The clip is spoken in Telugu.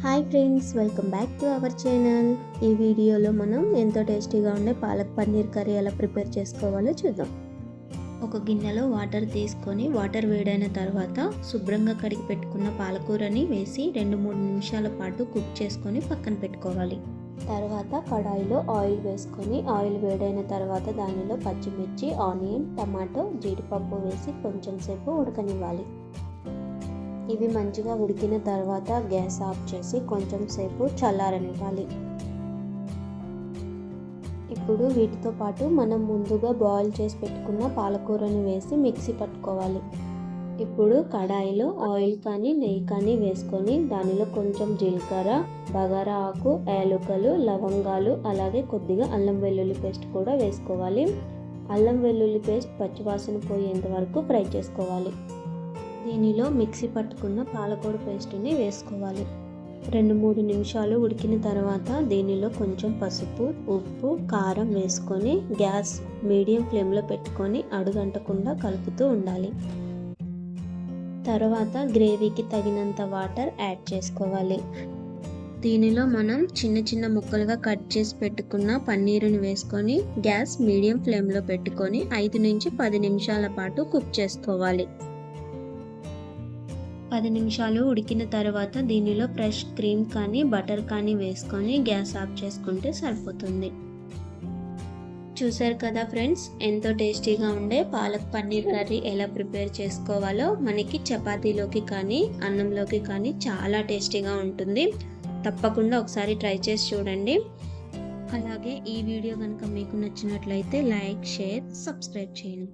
Hi friends, welcome back to our channel. ఈ వీడియోలో మనం ఎంతో టేస్టీగా ఉండే పాలక్ పన్నీర్ కర్రీ ఎలా ప్రిపేర్ చేసుకోవాలో చూద్దాం. ఒక గిన్నెలో వాటర్ తీసుకొని వాటర్ వేడైన తర్వాత శుభ్రంగా కడిగి పెట్టుకున్న పాలకూరని వేసి 2-3 నిమిషాల పాటు కుక్ చేసుకొని పక్కన పెట్టుకోవాలి. తర్వాత కడాయిలో ఆయిల్ వేసుకొని ఆయిల్ వేడైన తర్వాత దానిలో పచ్చిమిర్చి, ఆనియన్, టమాటో, జీడిపప్పు వేసి కొంచెం సేపు ఉడకనివ్వాలి. ఇవి మంచిగా ఉడికిన తర్వాత గ్యాస్ ఆఫ్ చేసి కొంచెం సేపు చల్లారనివ్వాలి. ఇప్పుడు వీటితో పాటు మనం ముందుగా బాయిల్ చేసి పెట్టుకున్న పాలకూరని వేసి మిక్సీ పట్టుకోవాలి. ఇప్పుడు కడాయిలో ఆయిల్ కానీ నెయ్యి కానీ వేసుకొని దానిలో కొంచెం జీలకర్ర, బగారా ఆకు, యాలకులు, లవంగాలు, అలాగే కొద్దిగా అల్లం వెల్లుల్లి పేస్ట్ కూడా వేసుకోవాలి. అల్లం వెల్లుల్లి పేస్ట్ పచ్చివాసన పోయేంత వరకు ఫ్రై చేసుకోవాలి. దీనిలో మిక్సీ పట్టుకున్న పాలకూర పేస్ట్ని వేసుకోవాలి. 2-3 నిమిషాలు ఉడికిన తర్వాత దీనిలో కొంచెం పసుపు, ఉప్పు, కారం వేసుకొని గ్యాస్ మీడియం ఫ్లేమ్లో పెట్టుకొని అడుగంటకుండా కలుపుతూ ఉండాలి. తర్వాత గ్రేవీకి తగినంత వాటర్ యాడ్ చేసుకోవాలి. దీనిలో మనం చిన్న చిన్న ముక్కలుగా కట్ చేసి పెట్టుకున్న పన్నీరుని వేసుకొని గ్యాస్ మీడియం ఫ్లేమ్లో పెట్టుకొని 5-10 నిమిషాల పాటు కుక్ చేసుకోవాలి. 10 నిమిషాలు ఉడికిన తర్వాత దీనిలో ఫ్రెష్ క్రీమ్ కానీ బటర్ కానీ వేసుకొని గ్యాస్ ఆఫ్ చేసుకుంటే సరిపోతుంది. చూసారు కదా ఫ్రెండ్స్, ఎంతో టేస్టీగా ఉండే పాలక్ పన్నీర్ కర్రీ ఎలా ప్రిపేర్ చేసుకోవాలో. మనకి చపాతీలోకి కానీ అన్నంలోకి కానీ చాలా టేస్టీగా ఉంటుంది. తప్పకుండా ఒకసారి ట్రై చేసి చూడండి. అలాగే ఈ వీడియో కనుక మీకు నచ్చినట్లయితే లైక్, షేర్, సబ్స్క్రైబ్ చేయండి.